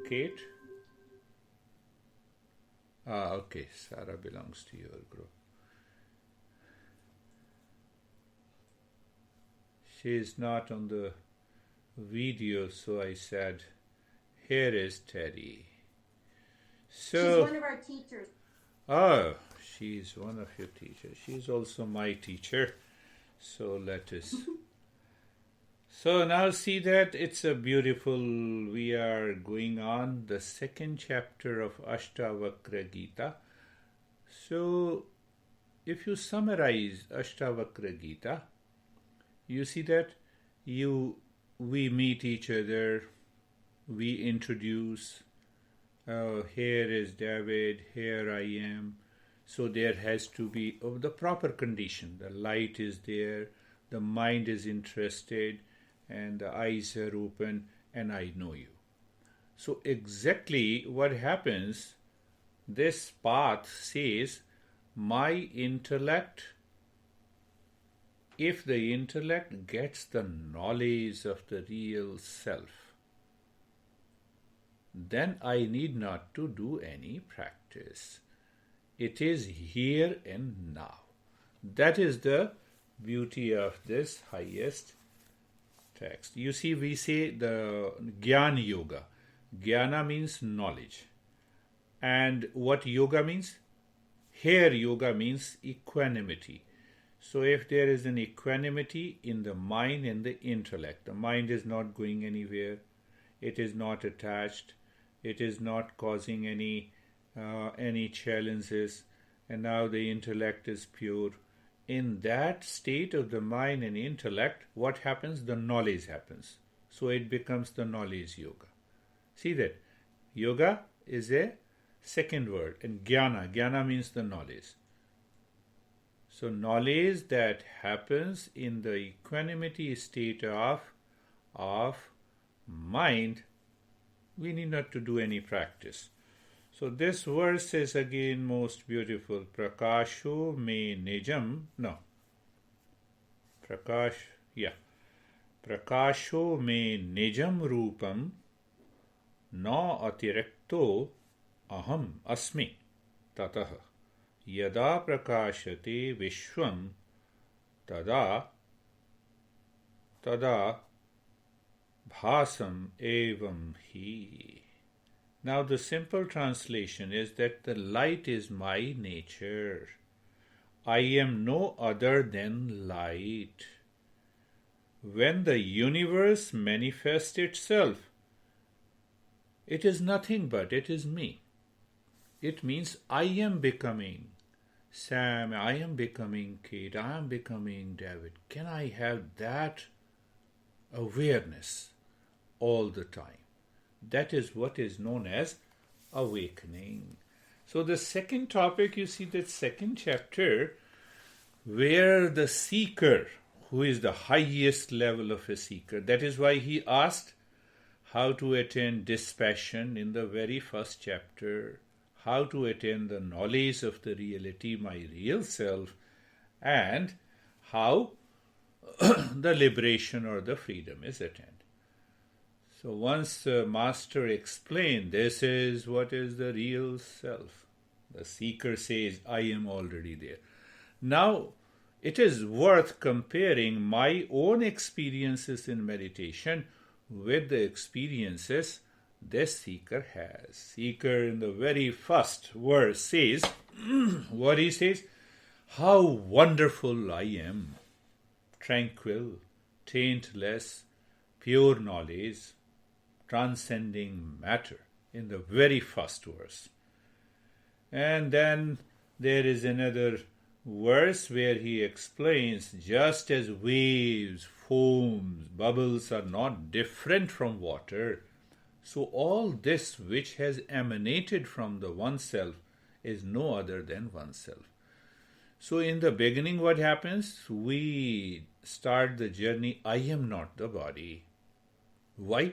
Kate? Okay, Sarah belongs to your group. She is not on the video, so I said, here is Teddy. She's one of our teachers. Oh, she's one of your teachers. She's also my teacher. So let us. So now see that it's a beautiful, we are going on the second chapter of Astavakra Gita. So if you summarize Astavakra Gita, you see that we meet each other, we introduce, here is David, here I am. So there has to be the proper condition. The light is there, the mind is interested, and the eyes are open, and I know you. So exactly what happens, this path says, my intellect, if the intellect gets the knowledge of the real self, then I need not to do any practice. It is here and now. That is the beauty of this highest text. You see, we say the Jnana Yoga. Jnana means knowledge. And what yoga means? Here yoga means equanimity. So if there is an equanimity in the mind and the intellect, the mind is not going anywhere, it is not attached, it is not causing any challenges, and now the intellect is pure. In that state of the mind and intellect, what happens? The knowledge happens. So it becomes the knowledge yoga. See that? Yoga is a second word, and jnana means the knowledge. So knowledge that happens in the equanimity state of mind, we need not to do any practice. So this verse is again most beautiful. Prakasho me nijam. No. Prakasho me nijam rupam na atirakto aham asmi tataha yada prakashate vishwam tada bhasam evam hi. Now the simple translation is that the light is my nature. I am no other than light. When the universe manifests itself, it is nothing but it is me. It means I am becoming Sam, I am becoming Kate, I am becoming David. Can I have that awareness all the time? That is what is known as awakening. So the second topic, you see that second chapter, where the seeker, who is the highest level of a seeker, that is why he asked how to attain dispassion in the very first chapter, how to attain the knowledge of the reality, my real self, and how the liberation or the freedom is attained. So once the master explained, this is what is the real self, the seeker says, I am already there. Now, it is worth comparing my own experiences in meditation with the experiences this seeker has. Seeker in the very first verse says, what he says, how wonderful I am, tranquil, taintless, pure knowledge, transcending matter, in the very first verse. And then there is another verse where he explains, just as waves, foams, bubbles are not different from water, so all this which has emanated from the oneself is no other than oneself. So in the beginning what happens? We start the journey, I am not the body. Why?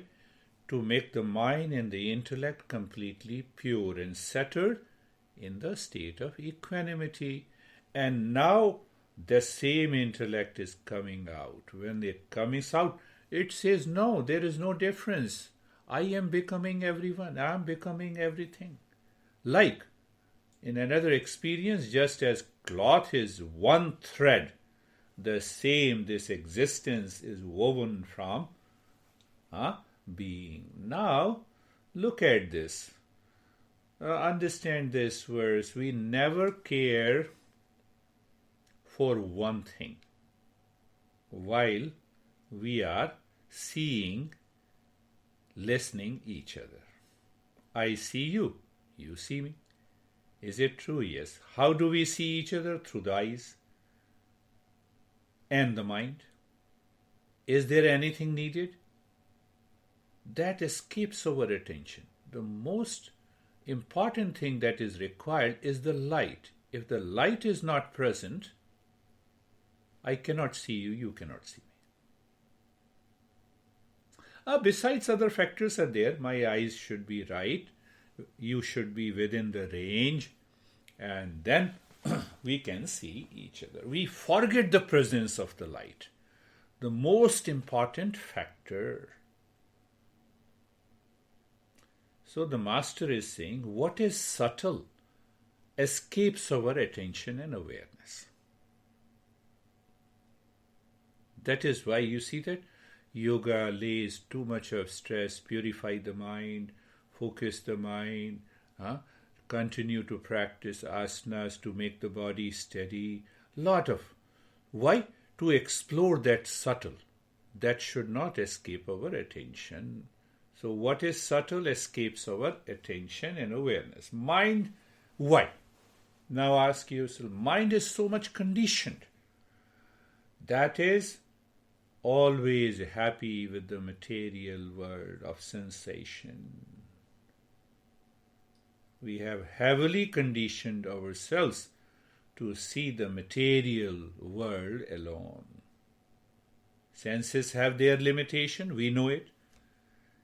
To make the mind and the intellect completely pure and centered in the state of equanimity. And now the same intellect is coming out. When it comes out, it says, no, there is no difference. I am becoming everyone. I am becoming everything. Like, in another experience, just as cloth is one thread, the same this existence is woven from being. Now, look at this. Understand this verse. We never care for one thing while we are seeing, listening each other. I see you, you see me. Is it true? Yes. How do we see each other? Through the eyes and the mind. Is there anything needed? That escapes our attention. The most important thing that is required is the light. If the light is not present, I cannot see you, you cannot see me. Besides, other factors are there. My eyes should be right. You should be within the range. And then we can see each other. We forget the presence of the light. The most important factor. So the master is saying, what is subtle escapes our attention and awareness. That is why you see that yoga lays too much of stress, purify the mind, focus the mind, continue to practice asanas to make the body steady. Lot of. Why? To explore that subtle. That should not escape our attention. So what is subtle escapes our attention and awareness. Mind, why? Now ask yourself, mind is so much conditioned. That is always happy with the material world of sensation. We have heavily conditioned ourselves to see the material world alone. Senses have their limitation, we know it.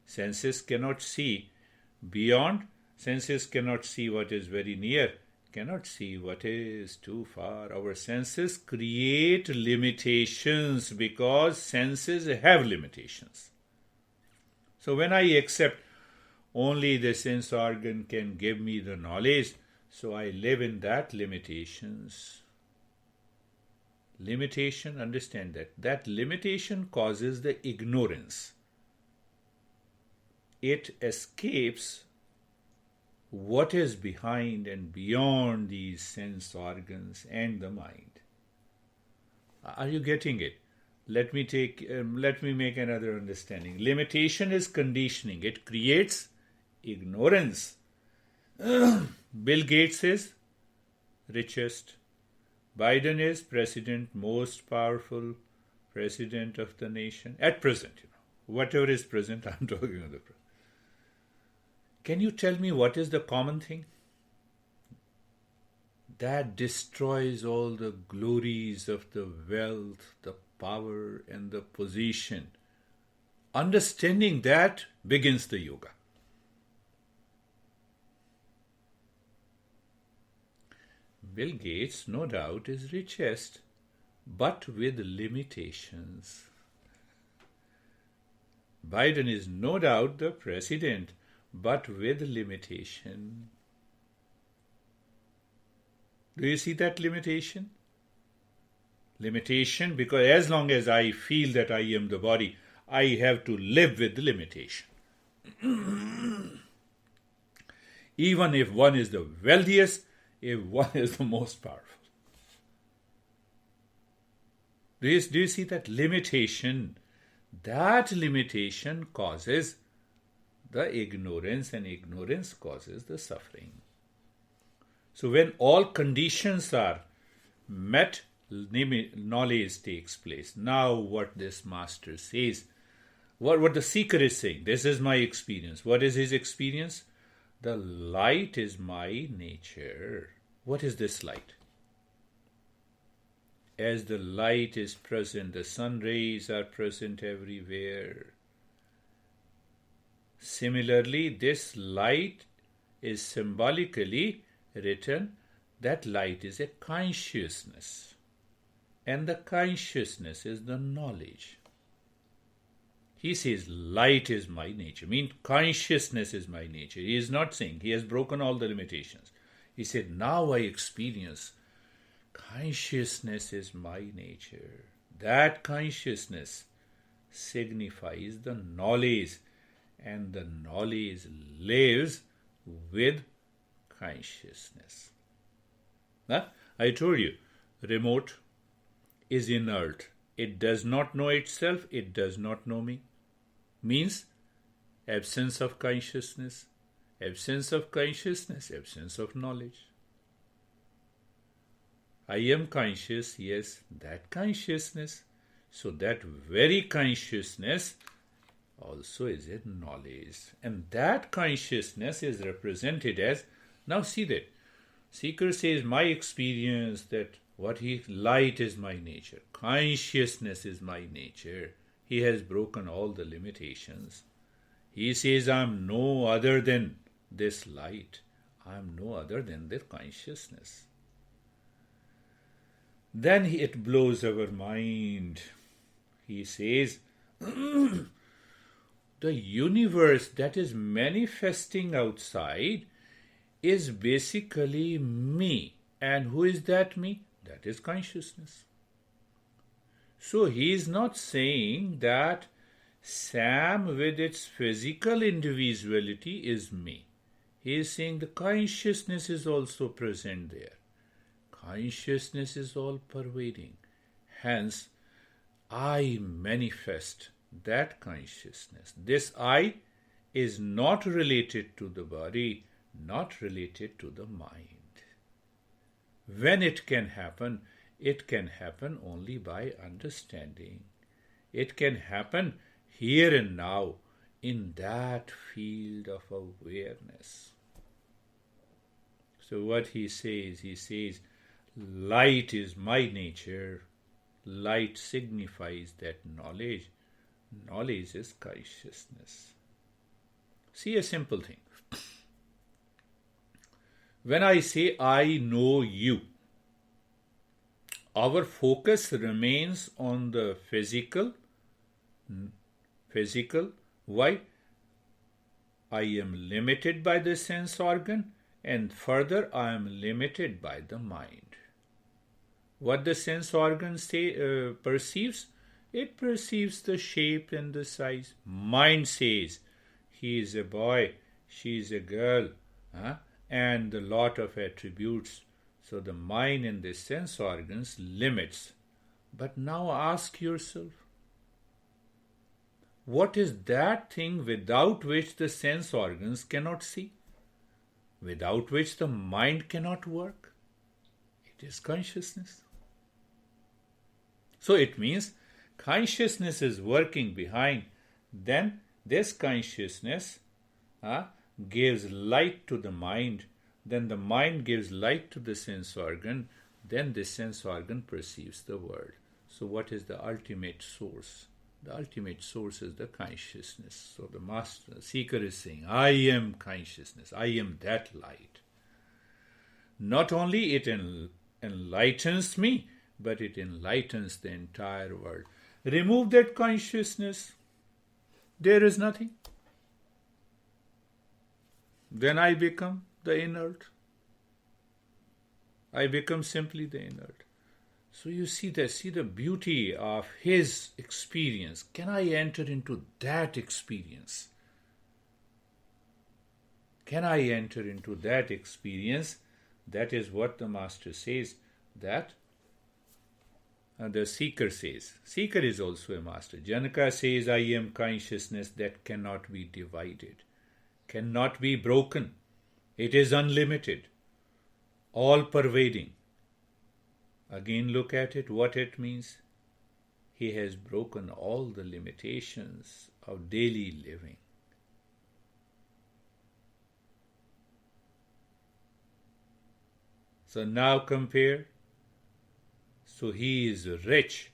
Senses cannot see beyond. Senses cannot see what is very near, cannot see what is too far. Our senses create limitations because senses have limitations. So when I accept only the sense organ can give me the knowledge, so I live in that limitations. Limitation, understand that. That limitation causes the ignorance. It escapes what is behind and beyond these sense organs and the mind. Are you getting it? Let me make another understanding. Limitation is conditioning. It creates ignorance. Bill Gates is richest. Biden is president, most powerful president of the nation. At present, whatever is present, I'm talking of the present. Can you tell me what is the common thing? That destroys all the glories of the wealth, the power, and the position. Understanding that begins the yoga. Bill Gates, no doubt, is richest, but with limitations. Biden is no doubt the president, but with limitation. Do you see that limitation? Limitation because as long as I feel that I am the body, I have to live with the limitation. Even if one is the wealthiest, if one is the most powerful. Do you see that limitation? That limitation causes the ignorance, and ignorance causes the suffering. So when all conditions are met, knowledge takes place. Now what this master says, what the seeker is saying, this is my experience. What is his experience? The light is my nature. What is this light? As the light is present, the sun rays are present everywhere. Similarly, this light is symbolically written that light is a consciousness. And the consciousness is the knowledge. He says, light is my nature. Means consciousness is my nature. He is not saying, he has broken all the limitations. He said, now I experience consciousness is my nature. That consciousness signifies the knowledge, and the knowledge lives with consciousness. Huh? I told you, remote is inert. It does not know itself, it does not know me. Means absence of consciousness, absence of consciousness, absence of knowledge. I am conscious, yes, that consciousness. So that very consciousness also is a knowledge. And that consciousness is represented as, now see that, seeker says, my experience that light is my nature, consciousness is my nature. He has broken all the limitations. He says, I am no other than this light. I am no other than their consciousness. Then it blows our mind. He says, the universe that is manifesting outside is basically me. And who is that me? That is consciousness. So he is not saying that Sam with its physical individuality is me. He is saying the consciousness is also present there. Consciousness is all pervading. Hence, I manifest that consciousness. This I is not related to the body, not related to the mind. When it can happen only by understanding. It can happen here and now in that field of awareness. So what he says, light is my nature. Light signifies that knowledge. Knowledge is consciousness. See a simple thing. When I say I know you, our focus remains on the physical. Why? I am limited by the sense organ, and further I am limited by the mind. What the sense organ perceives? It perceives the shape and the size. Mind says, he is a boy, she is a girl, and a lot of attributes. So the mind and the sense organs limits. But now ask yourself, what is that thing without which the sense organs cannot see? Without which the mind cannot work? It is consciousness. So it means consciousness is working behind. Then this consciousness gives light to the mind. Then the mind gives light to the sense organ. Then the sense organ perceives the world. So what is the ultimate source? The ultimate source is the consciousness. So the seeker is saying, I am consciousness. I am that light. Not only it enlightens me, but it enlightens the entire world. Remove that consciousness, there is nothing. Then I become the inert. I become simply the inert. So you see the beauty of his experience. Can I enter into that experience? Can I enter into that experience? That is what the Master says, that the seeker says. Seeker is also a master. Janaka says, I am consciousness that cannot be divided, cannot be broken. It is unlimited, all-pervading. Again, look at it, what it means. He has broken all the limitations of daily living. So now compare. So he is rich.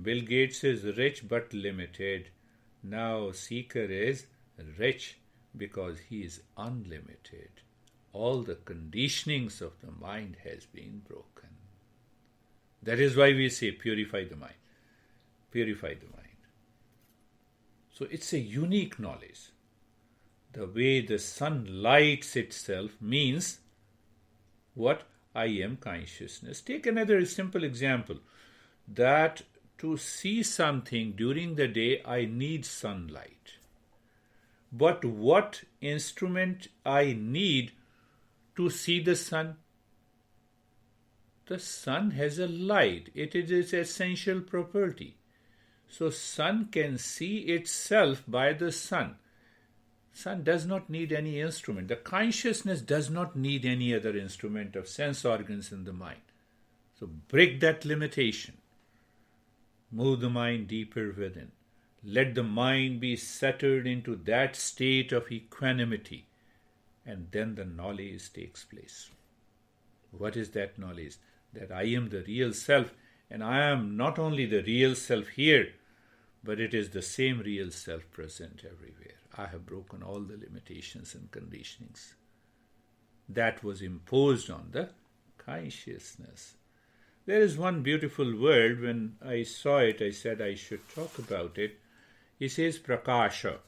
Bill Gates is rich but limited. Now seeker is rich because he is unlimited. All the conditionings of the mind has been broken. That is why we say purify the mind. Purify the mind. So it's a unique knowledge. The way the sun lights itself means what? I am consciousness. Take another simple example, that to see something during the day I need sunlight. But what instrument I need to see the sun? The sun has a light. It is its essential property. So sun can see itself by the sun. Sun does not need any instrument. The consciousness does not need any other instrument of sense organs in the mind. So break that limitation. Move the mind deeper within. Let the mind be settled into that state of equanimity, and then the knowledge takes place. What is that knowledge? That I am the real self, and I am not only the real self here, but it is the same real self present everywhere. I have broken all the limitations and conditionings that was imposed on the consciousness. There is one beautiful word. When I saw it, I said I should talk about it. He says prakasha.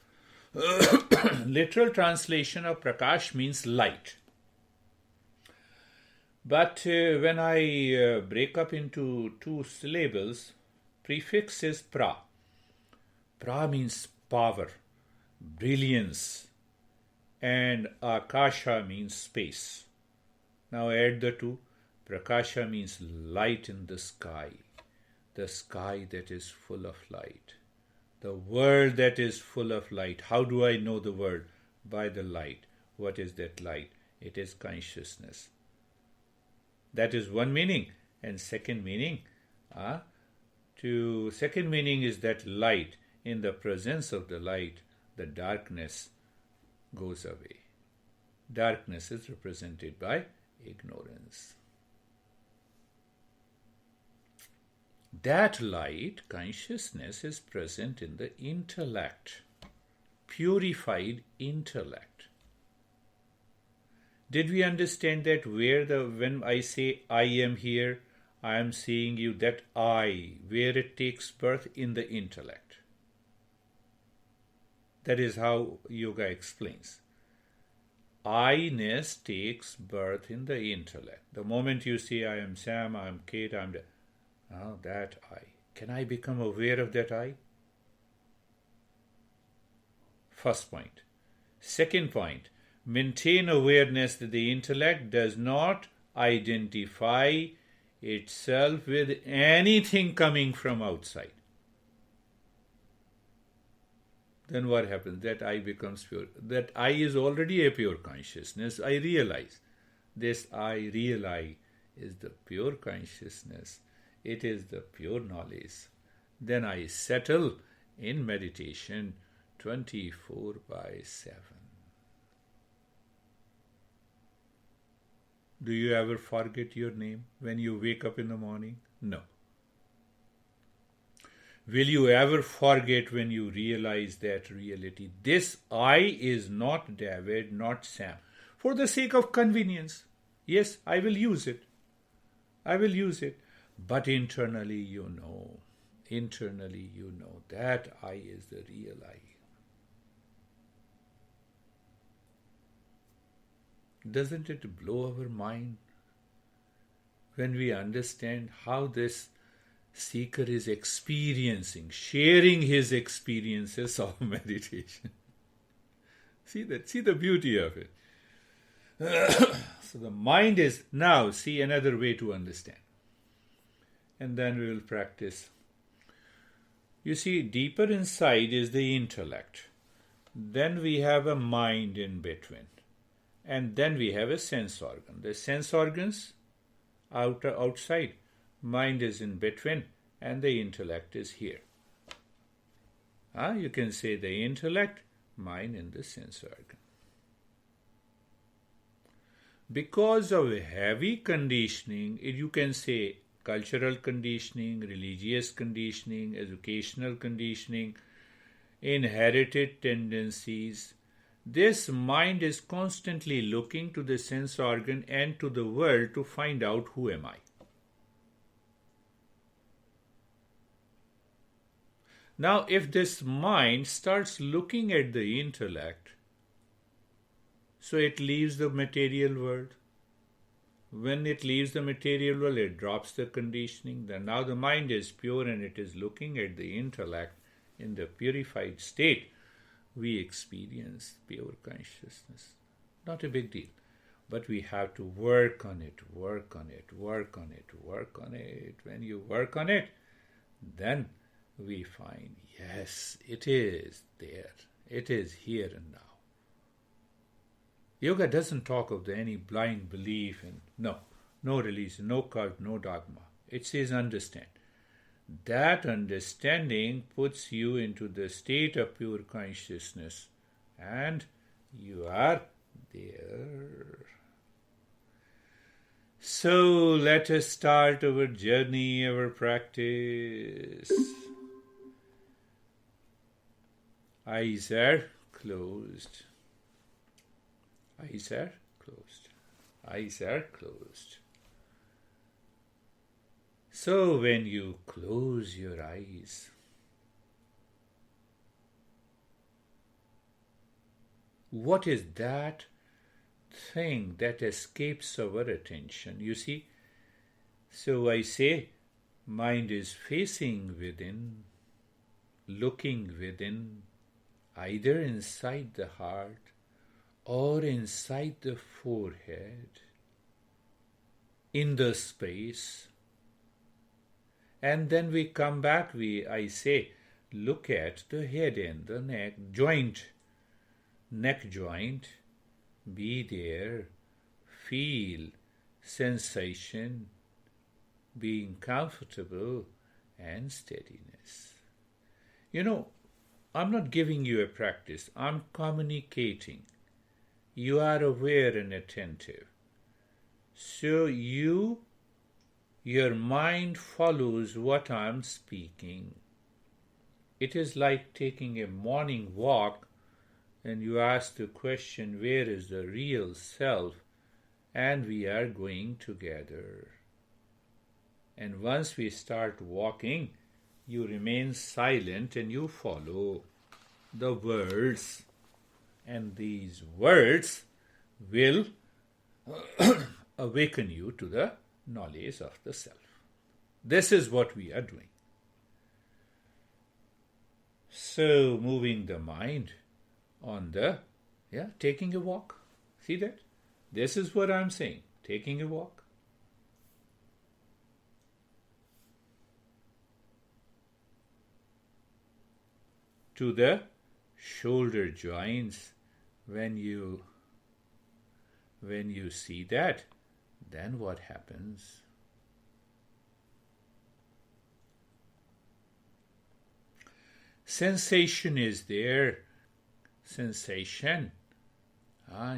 Literal translation of prakash means light. But when I break up into two syllables, prefix is pra. Pra means power, brilliance, and akasha means space. Now add the two. Prakasha means light in the sky that is full of light. The world that is full of light. How do I know the world? By the light. What is that light? It is consciousness. That is one meaning. And second meaning is that light. In the presence of the light, the darkness goes away. Darkness is represented by ignorance. That light, consciousness, is present in the intellect, purified intellect. Did we understand that when I say I am here, I am seeing you, that I, where it takes birth? In the intellect. That is how yoga explains. I-ness takes birth in the intellect. The moment you say I am Sam, I am Kate, I am that I. Can I become aware of that I? First point. Second point, maintain awareness that the intellect does not identify itself with anything coming from outside. Then what happens? That I becomes pure. That I is already a pure consciousness. I realize. This I realize is the pure consciousness. It is the pure knowledge. Then I settle in meditation 24/7. Do you ever forget your name when you wake up in the morning? No. Will you ever forget when you realize that reality? This I is not David, not Sam. For the sake of convenience, yes, I will use it. But internally you know that I is the real I. Doesn't it blow our mind when we understand how this seeker is experiencing, sharing his experiences of meditation? See the beauty of it. So the mind is now, see another way to understand. And then we will practice. You see, deeper inside is the intellect. Then we have a mind in between. And then we have a sense organ. The sense organs outside. Mind is in between and the intellect is here. You can say the intellect, mind in the sense organ. Because of heavy conditioning, you can say cultural conditioning, religious conditioning, educational conditioning, inherited tendencies, this mind is constantly looking to the sense organ and to the world to find out who am I. Now, if this mind starts looking at the intellect, so it leaves the material world. When it leaves the material world, it drops the conditioning. Then now the mind is pure and it is looking at the intellect in the purified state. We experience pure consciousness. Not a big deal. But we have to work on it, work on it, work on it, work on it. When you work on it, then we find, yes, it is there. It is here and now. Yoga doesn't talk of any blind belief in, no religion, no cult, no dogma. It says understand. That understanding puts you into the state of pure consciousness and you are there. So let us start our journey, our practice. Eyes are closed. Eyes are closed. Eyes are closed. So when you close your eyes, what is that thing that escapes our attention? You see, so I say, mind is facing within, looking within, either inside the heart or inside the forehead, in the space. And then we come back, I say, look at the head and the neck joint, be there, feel sensation, being comfortable and steadiness. I'm not giving you a practice, I'm communicating. You are aware and attentive. So your mind follows what I'm speaking. It is like taking a morning walk and you ask the question, where is the real self? And we are going together. And once we start walking, you remain silent and you follow the words. And these words will awaken you to the knowledge of the self. This is what we are doing. So, moving the mind on taking a walk. See that? This is what I'm saying. Taking a walk. To the shoulder joints. When you see that, then what happens? Sensation is there. Sensation.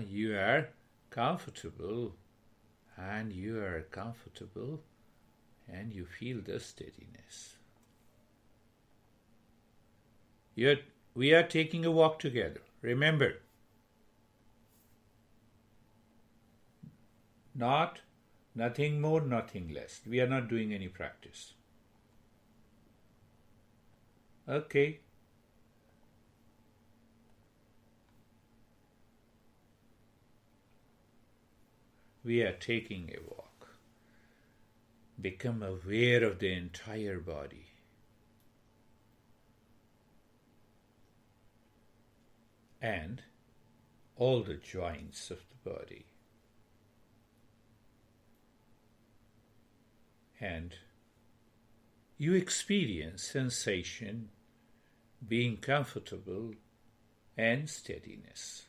You are comfortable, and you are comfortable, and you feel the steadiness. We are taking a walk together. Remember, nothing more, nothing less. We are not doing any practice. Okay. We are taking a walk. Become aware of the entire body. And all the joints of the body. And you experience sensation, being comfortable, and steadiness.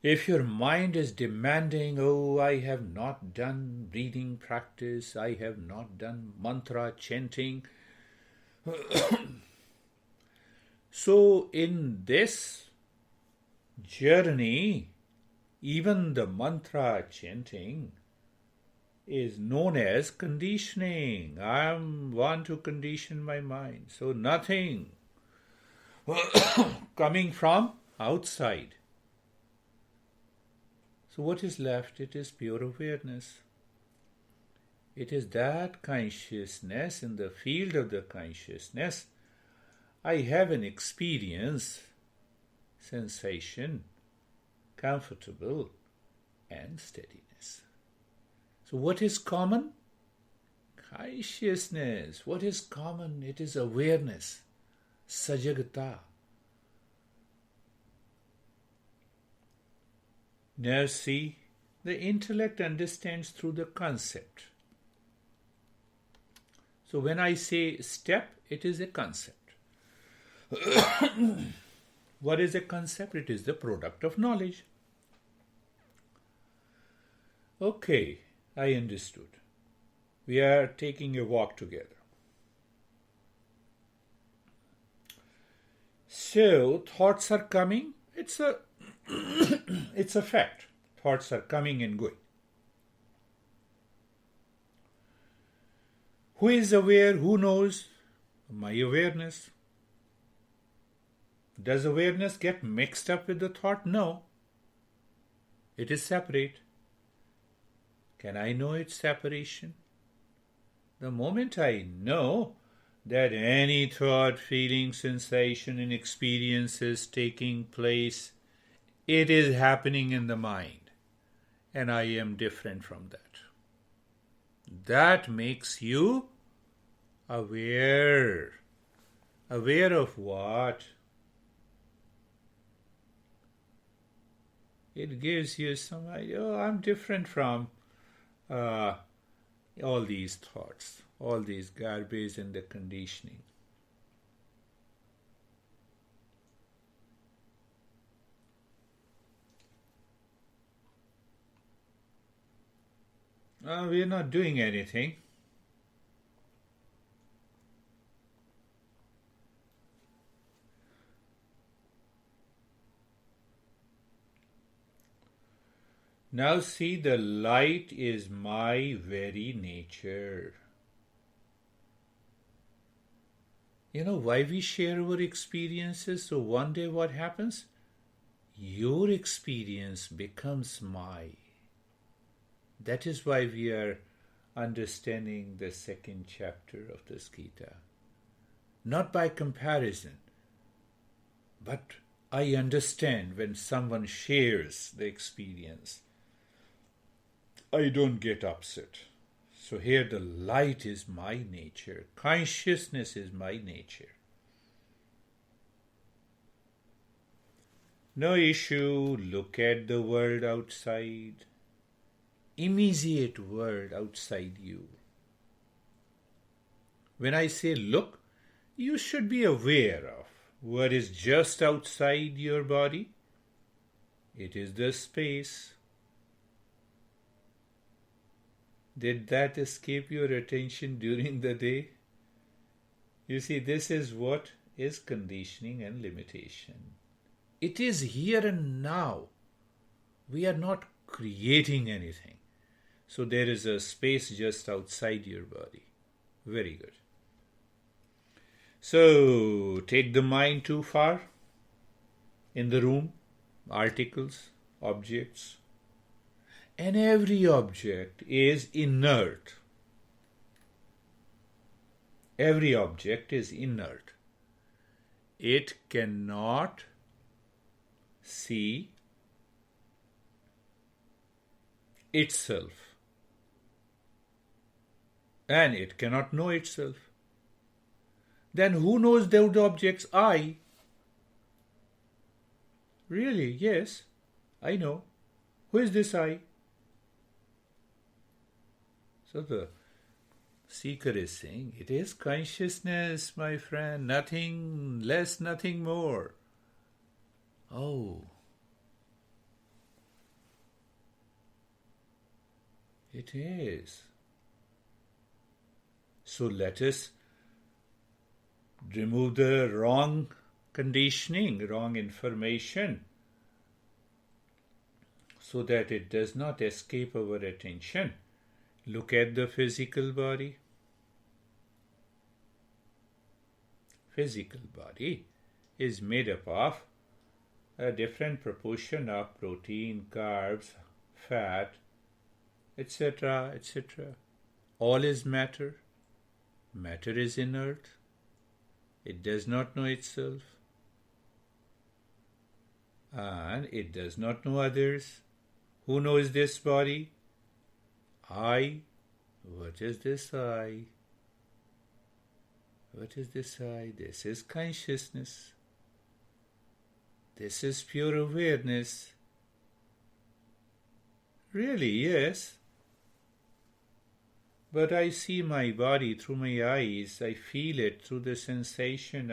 If your mind is demanding, I have not done breathing practice, I have not done mantra chanting, so in this journey, even the mantra chanting is known as conditioning. I want to condition my mind. So nothing coming from outside. So what is left? It is pure awareness. It is that consciousness, in the field of the consciousness, I have an experience, sensation, comfortable, and steadiness. So what is common? Consciousness. What is common? It is awareness, sajagata. Now see, the intellect understands through the concept. So when I say step, it is a concept. What is a concept? It is the product of knowledge. Okay, I understood. We are taking a walk together. So, thoughts are coming. It's a it's a fact. Thoughts are coming and going. Who is aware? Who knows? My awareness. Does awareness get mixed up with the thought? No. It is separate. Can I know its separation? The moment I know that any thought, feeling, sensation, and experience is taking place, it is happening in the mind, and I am different from that. That makes you aware. Aware of what? It gives you some idea, oh, I'm different from all these thoughts, all these garbage and the conditioning. We're not doing anything. Now see, the light is my very nature. You know why we share our experiences? So one day what happens? Your experience becomes my. That is why we are understanding the second chapter of this Gita. Not by comparison, but I understand when someone shares the experience. I don't get upset. So here the light is my nature. Consciousness is my nature. No issue. Look at the world outside. Immediate world outside you. When I say look, you should be aware of what is just outside your body. It is the space. Did that escape your attention during the day? You see, this is what is conditioning and limitation. It is here and now. We are not creating anything. So there is a space just outside your body. Very good. So, take the mind too far. In the room, articles, objects. And every object is inert. Every object is inert. It cannot see itself. And it cannot know itself. Then who knows those objects? I. Really? Yes, I know. Who is this I? So the seeker is saying, it is consciousness, my friend, nothing less, nothing more. Oh. It is. So let us remove the wrong conditioning, wrong information, so that it does not escape our attention. Look at the physical body. Physical body is made up of a different proportion of protein, carbs, fat, etc., etc. All is matter. Matter is inert. It does not know itself. And it does not know others. Who knows this body? I. What is this I? What is this I? This is consciousness. This is pure awareness. Really, yes. But I see my body through my eyes. I feel it through the sensation.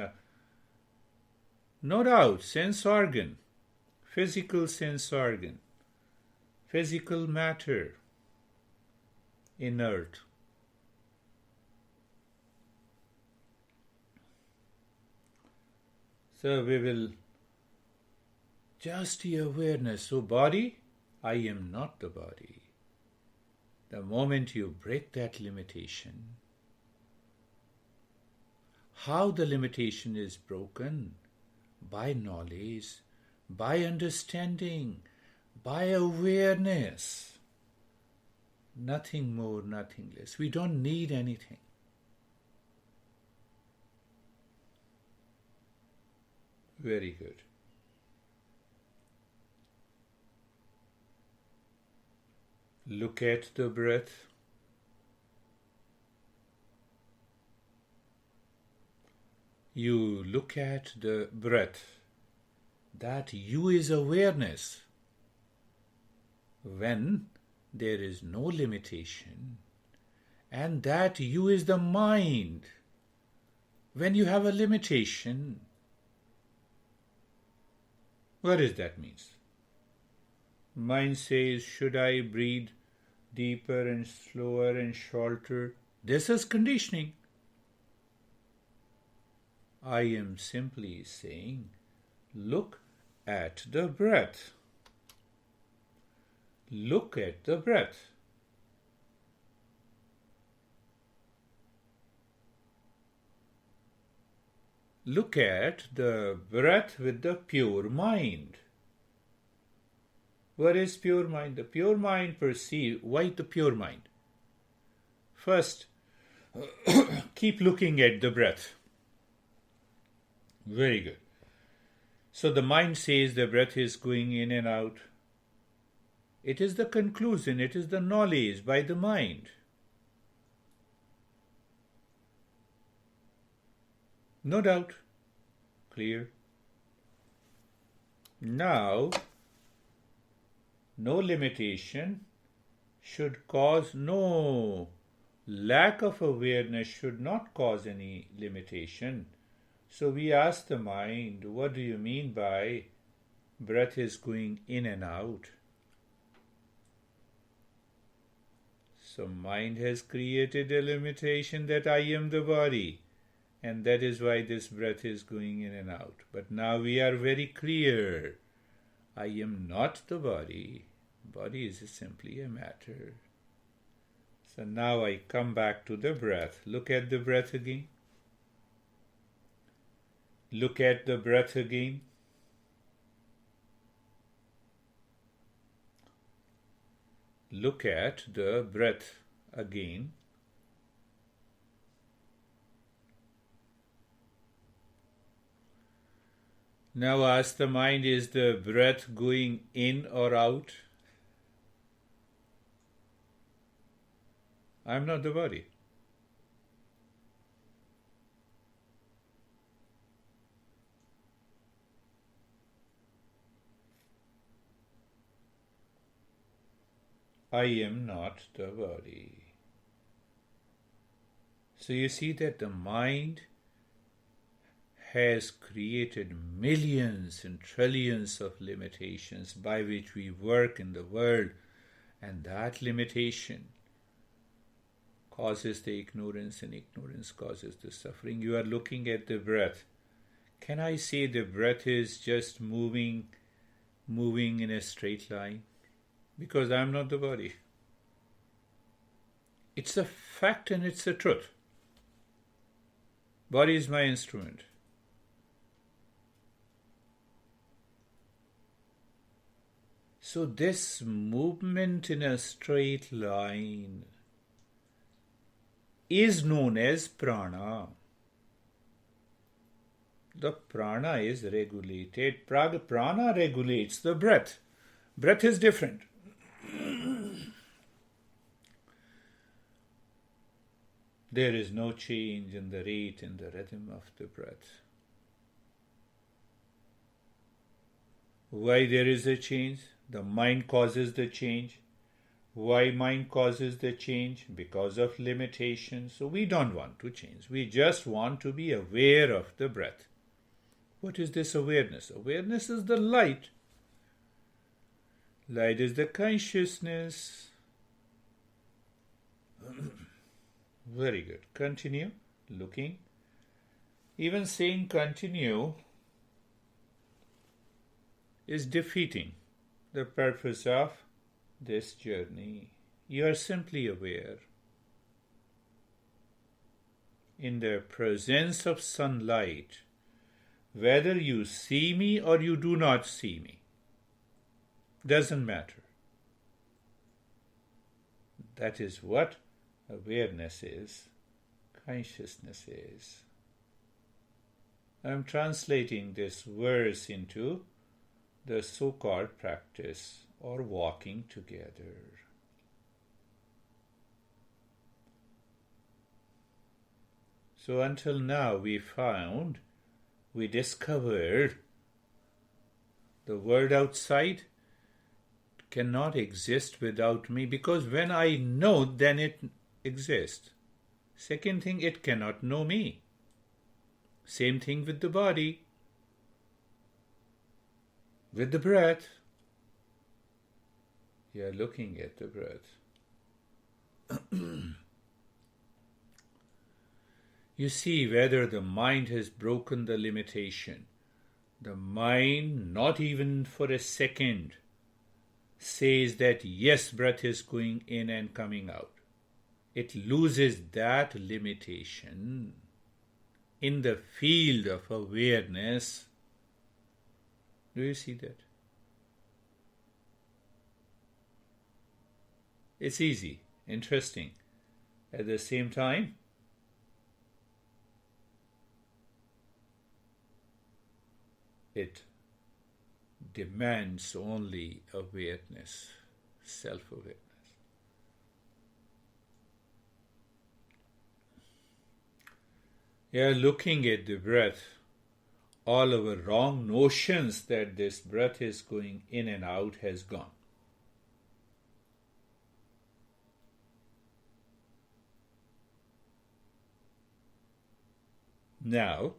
No doubt, sense organ, physical sense organ, physical matter, inert. So we will just the awareness. So body, I am not the body. The moment you break that limitation, how the limitation is broken? By knowledge, by understanding, by awareness. Nothing more, nothing less. We don't need anything. Very good. Look at the breath. You look at the breath. That you is awareness. When there is no limitation, and that you is the mind. When you have a limitation, what does that mean? Mind says, should I breathe deeper and slower and shorter? This is conditioning. I am simply saying, look at the breath. Look at the breath. Look at the breath with the pure mind. What is pure mind? The pure mind perceives. Why the pure mind? First, keep looking at the breath. Very good. So the mind says the breath is going in and out. It is the conclusion, it is the knowledge by the mind. No doubt. Clear? Now, no limitation should cause, no lack of awareness should not cause any limitation. So we ask the mind, what do you mean by breath is going in and out? So mind has created a limitation that I am the body, and that is why this breath is going in and out. But now we are very clear. I am not the body. Body is simply a matter. So now I come back to the breath. Look at the breath again. Look at the breath again. Look at the breath again. Now ask the mind, is the breath going in or out? I am not the body. I am not the body. So you see that the mind has created millions and trillions of limitations by which we work in the world, and that limitation causes the ignorance, and ignorance causes the suffering. You are looking at the breath. Can I say the breath is just moving in a straight line? Because I am not the body. It's a fact and it's a truth. Body is my instrument. So this movement in a straight line is known as prana. The prana is regulated. Prana regulates the breath. Breath is different. There is no change in the rate and the rhythm of the breath. Why there is a change? The mind causes the change. Why mind causes the change? Because of limitation. So we don't want to change. We just want to be aware of the breath. What is this awareness? Awareness is the light. Light is the consciousness. Very good. Continue looking. Even saying continue is defeating the purpose of this journey. You are simply aware. In the presence of sunlight, whether you see me or you do not see me, doesn't matter. That is what awareness is, consciousness is. I am translating this verse into the so-called practice or walking together. So until now we discovered the world outside cannot exist without me, because when I know, then it exists. Second thing, it cannot know me. Same thing with the body, with the breath. You are looking at the breath. You see whether the mind has broken the limitation. The mind, not even for a second, says that yes, breath is going in and coming out. It loses that limitation in the field of awareness. Do you see that? It's easy, interesting. At the same time, it demands only awareness, self-awareness. You are looking at the breath. All our wrong notions that this breath is going in and out has gone. Now,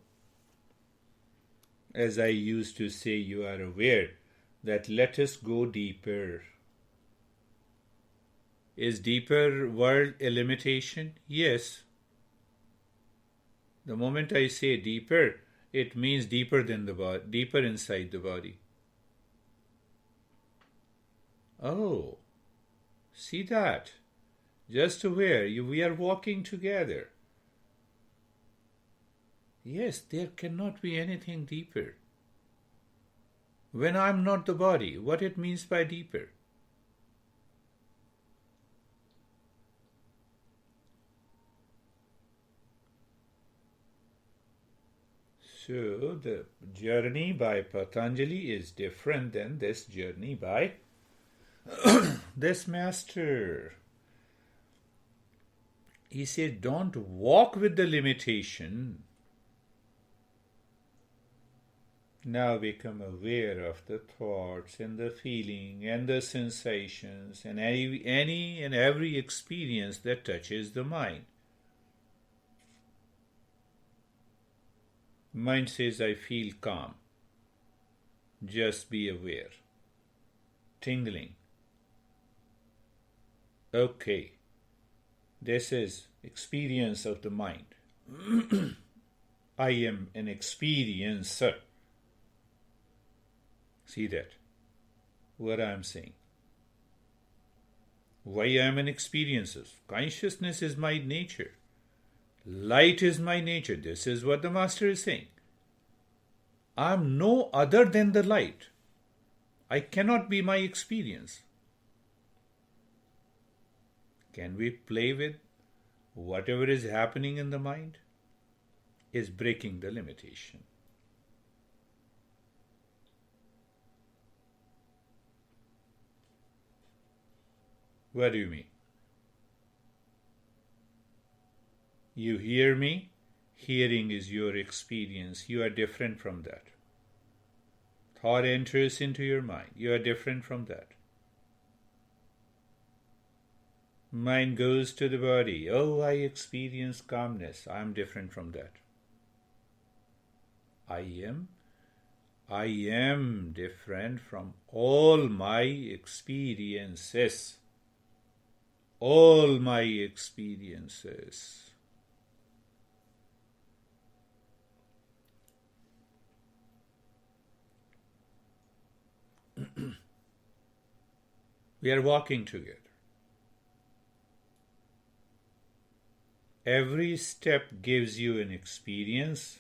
as I used to say, you are aware that let us go deeper. Is deeper world a limitation? Yes. The moment I say deeper, it means deeper than the body, deeper inside the body. Oh, see that? Just aware, we are walking together. Yes, there cannot be anything deeper. When I am not the body, what it means by deeper? So the journey by Patanjali is different than this journey by this master. He said, don't walk with the limitation. Now become aware of the thoughts and the feeling and the sensations and any and every experience that touches the mind. Mind says, I feel calm. Just be aware. Tingling. Okay. This is experience of the mind. I am an experiencer. See that? What I am saying. Why I am an experiencer? Consciousness is my nature. Light is my nature. This is what the master is saying. I am no other than the light. I cannot be my experience. Can we play with whatever is happening in the mind is breaking the limitation. What do you mean? You hear me? Hearing is your experience. You are different from that. Thought enters into your mind. You are different from that. Mind goes to the body. Oh, I experience calmness. I am different from that. I am different from all my experiences. All my experiences. We are walking together. Every step gives you an experience,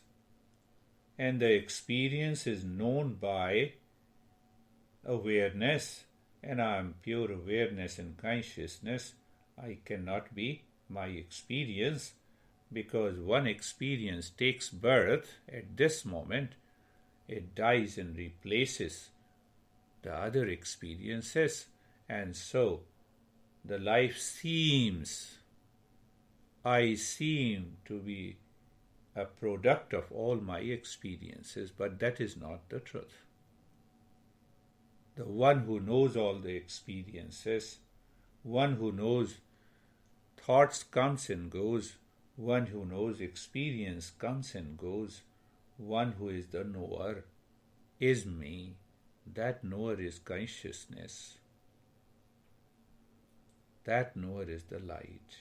and the experience is known by awareness, and I am pure awareness and consciousness. I cannot be my experience, because one experience takes birth at this moment, it dies and replaces the other experiences, and so the life seems, I seem to be a product of all my experiences, but that is not the truth. The one who knows all the experiences, one who knows thoughts comes and goes, one who knows experience comes and goes, one who is the knower is me. That knower is consciousness. That knower is the light.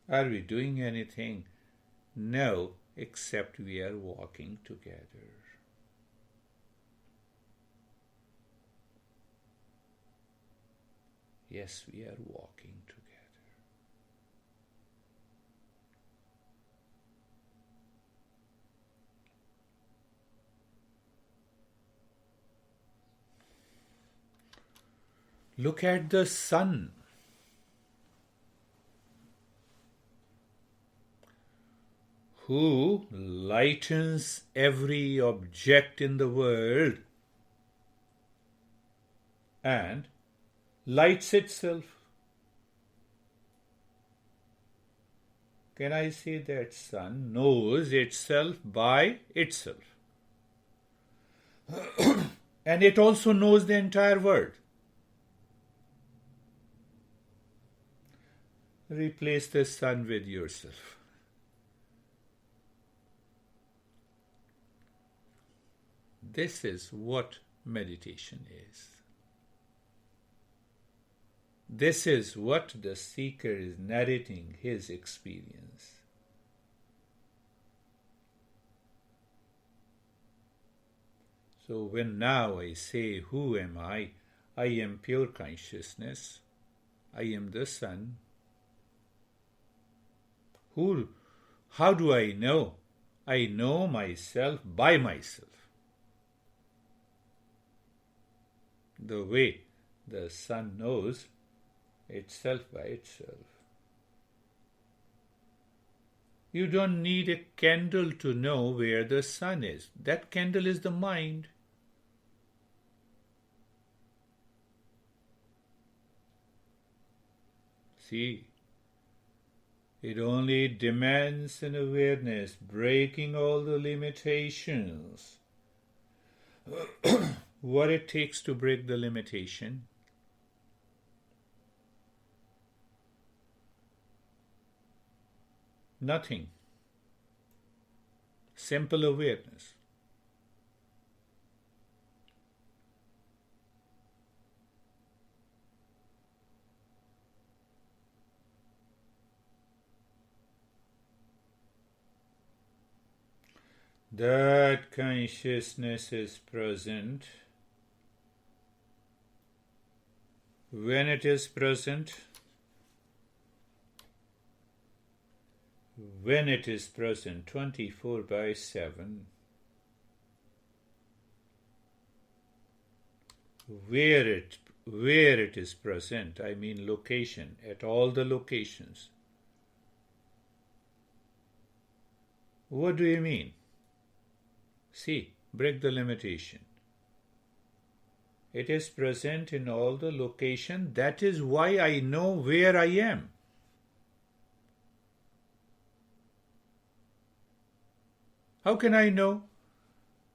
Are we doing anything? No, except we are walking together. Yes, we are walking together. Look at the sun. Who lightens every object in the world and lights itself. Can I say that sun knows itself by itself? And it also knows the entire world. Replace the sun with yourself. This is what meditation is. This is what the seeker is narrating his experience. So when now I say, who am I? I am pure consciousness. I am the sun. How do I know? I know myself by myself. The way the sun knows itself by itself. You don't need a candle to know where the sun is. That candle is the mind. See, it only demands an awareness, breaking all the limitations. What it takes to break the limitation? Nothing. Simple awareness. That consciousness is present. When it is present, when it is present 24/7, where it is present. I mean location, at all the locations. What do you mean? See, break the limitation. It is present in all the location. That is why I know where I am. How can I know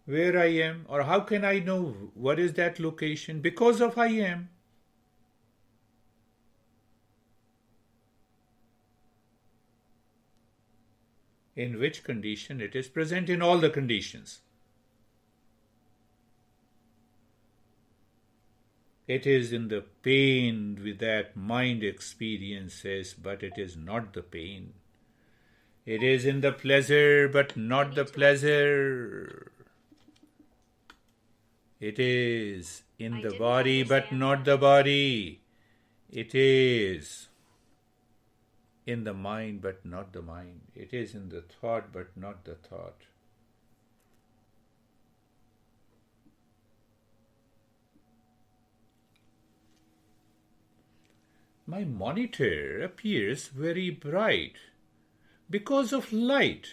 where I am? Or how can I know what is that location? Because of I am. In which condition it is present? In all the conditions. It is in the pain with that mind experiences, but it is not the pain. It is in the pleasure, but not the pleasure. It is in the body, but not the body. It is in the mind, but not the mind. It is in the thought, but not the thought. My monitor appears very bright because of light.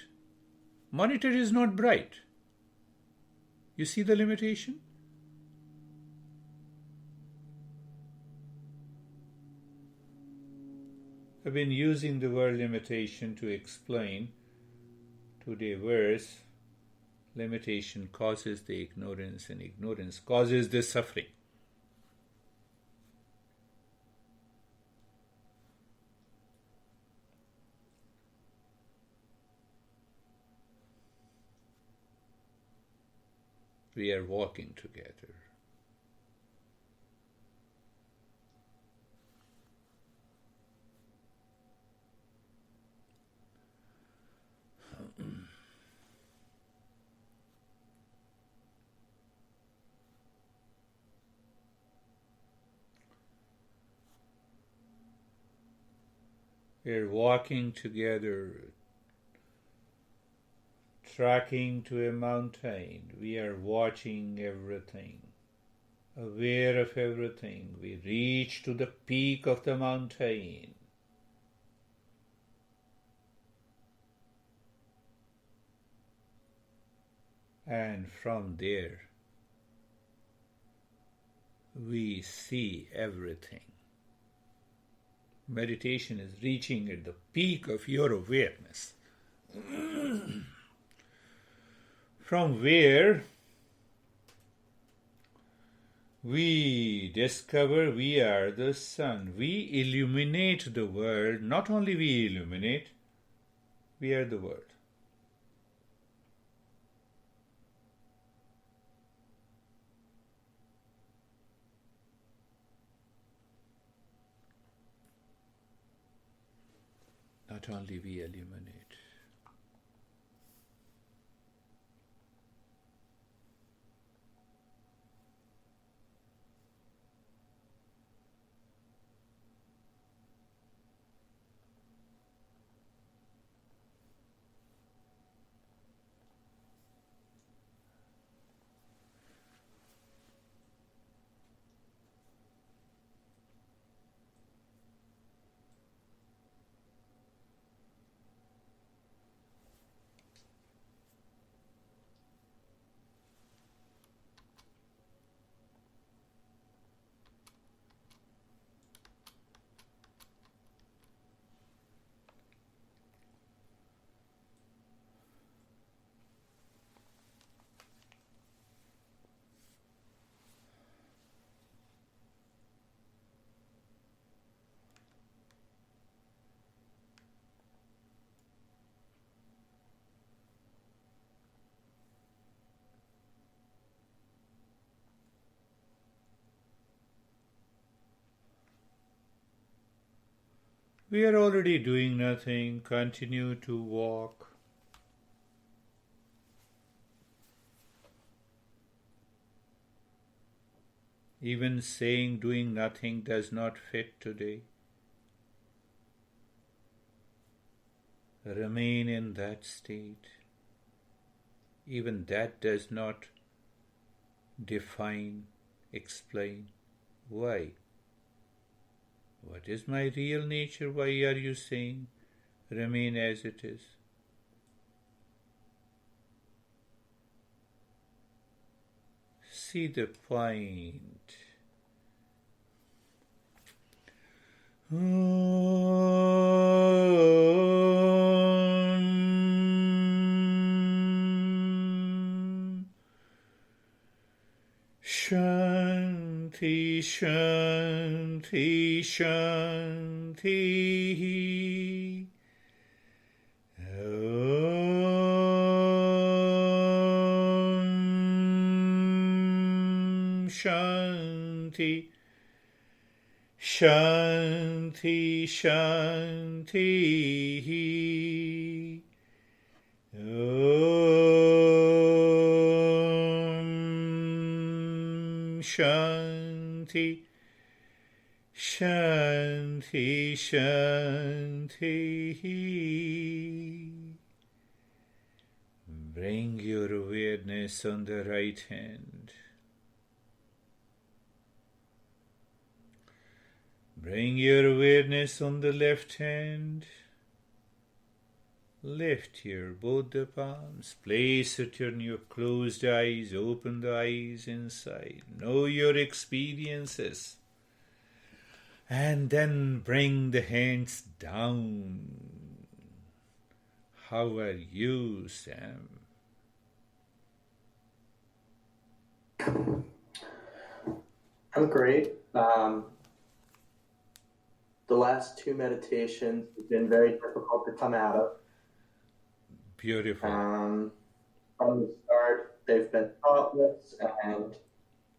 Monitor is not bright. You see the limitation? I've been using the word limitation to explain today's verse. Limitation causes the ignorance, and ignorance causes the suffering. We are walking together. We are walking together, tracking to a mountain. We are watching everything, aware of everything. We reach to the peak of the mountain. And from there, we see everything. Meditation is reaching at the peak of your awareness. From where we discover we are the sun. We illuminate the world. Not only we illuminate, we are the world. Not only we illuminate. We are already doing nothing. Continue to walk. Even saying doing nothing does not fit today. Remain in that state. Even that does not define Explain. Why? What is my real nature? Why are you saying remain as it is? See the point. Shanti, Shanti, Shanti. Shanti, Shanti, Shanti. Shanti, Shanti, Shanti. Bring your awareness on the right hand. Bring your awareness on the left hand. Lift your both the palms. Place it on your closed eyes. Open the eyes inside. Know your experiences. And then bring the hands down. How are you, Sam? I'm great. The last two meditations have been very difficult to come out of. Beautiful. From the start, they've been thoughtless, and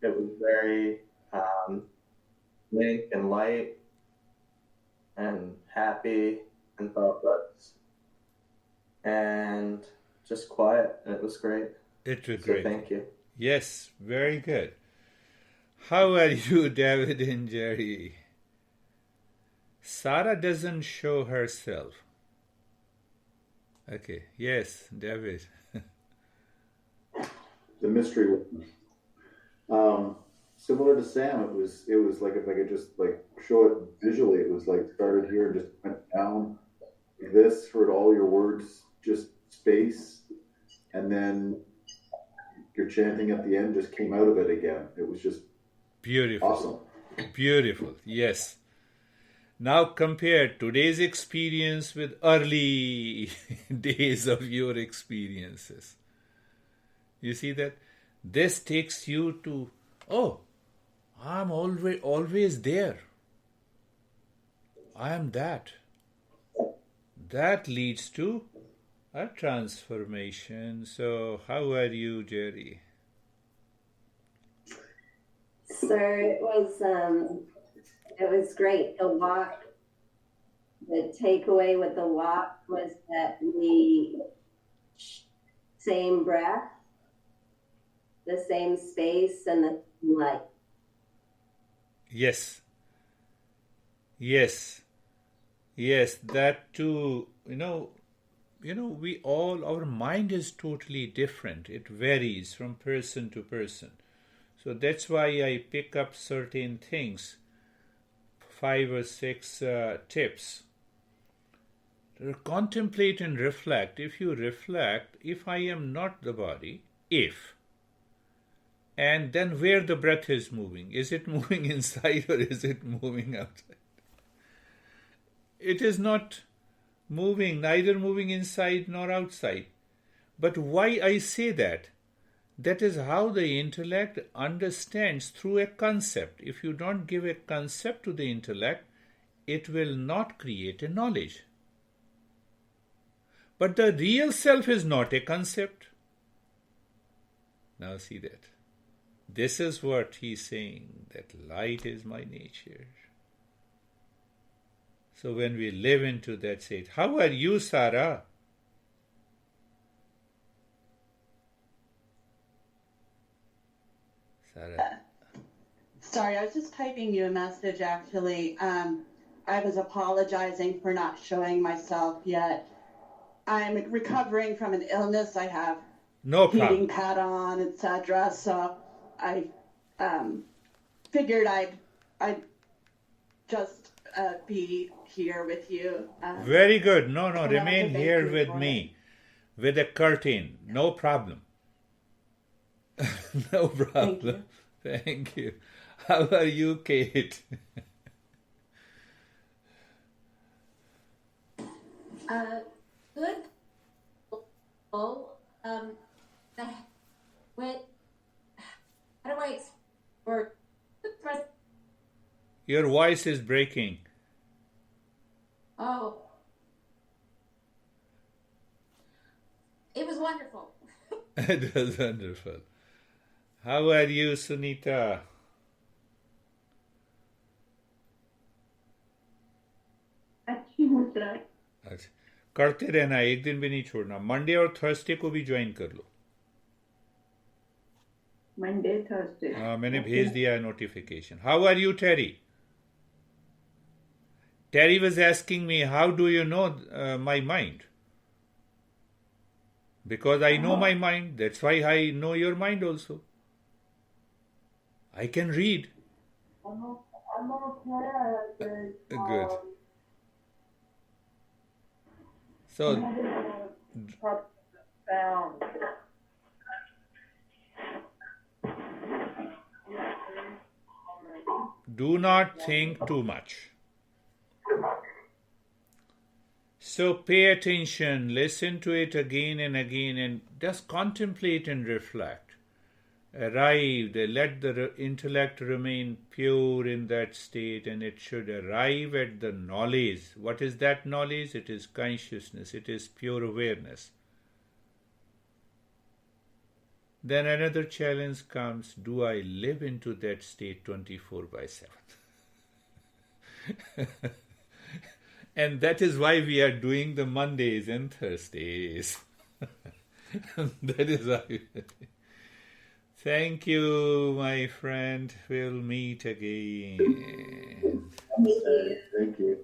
it was very link and light and happy and thoughtless and just quiet, and it was great. It was So great. thank you. Yes, very good. How are you, David and Jerry? Sarah doesn't show herself. Okay, yes, David. The mystery was similar to Sam. It was like, if I could just like show it visually, it was like started here and just went down like this, heard all your words, just space, and then your chanting at the end just came out of it again. It was just Beautiful. awesome. Beautiful, yes. Now compare today's experience with early days of your experiences. You see that? This takes you to, oh, I'm always there. I am that. That leads to a transformation. So how are you, Jerry? Sir, it was great. The takeaway with the walk was that the same breath, the same space, and the same light. Yes. Yes. Yes, that too, we all, our mind is totally different. It varies from person to person. So that's why I pick up certain things, 5 or 6 tips. Contemplate and reflect. If you reflect, if I am not the body, and then where the breath is moving. Is it moving inside or is it moving outside? It is not moving, neither moving inside nor outside. But why I say that? That is how the intellect understands through a concept. If you don't give a concept to the intellect, it will not create a knowledge. But the real self is not a concept. Now see that. This is what he's saying, that light is my nature. So when we live into that state, how are you, Sarah? Sarah. Sorry, I was just typing you a message, actually. I was apologizing for not showing myself yet. I'm recovering from an illness. I have No problem. heating pad on, etc. So I figured I'd just be here with you. Very good. No, I wanted remain to thank here you with for me, with a curtain. No problem. No problem. Thank you. How are you, Kate? Good. How do I express? Your voice is breaking. Oh, it was wonderful. It was wonderful. How are you, Sunita? अच्छी हूँ sir. अच्छा, करते रहना, एक दिन भी नहीं छोड़ना. मंडे और थर्सडे को भी ज्वाइन कर लो. Monday, Thursday. हाँ, मैंने भेज दिया है notification. How are you, Terry? Terry was asking me, how do you know my mind? Because I know my mind. That's why I know your mind also. I can read. I'm okay. Good. So, Sound. do not think too much. So pay attention, listen to it again and again, and just contemplate and reflect. Arrive, let the intellect remain pure in that state, and it should arrive at the knowledge. What is that knowledge? It is consciousness, it is pure awareness. Then another challenge comes, do I live into that state 24/7? And that is why we are doing the Mondays and Thursdays. That is why. Thank you, my friend. We'll meet again. Thank you. Thank you.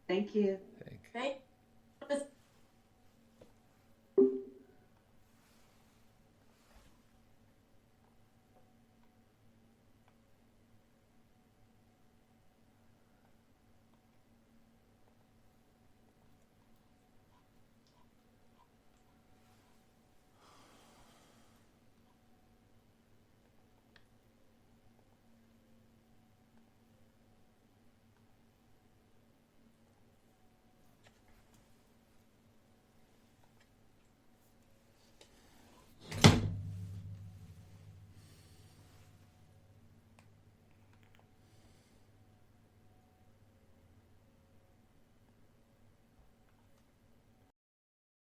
Thank you. Thank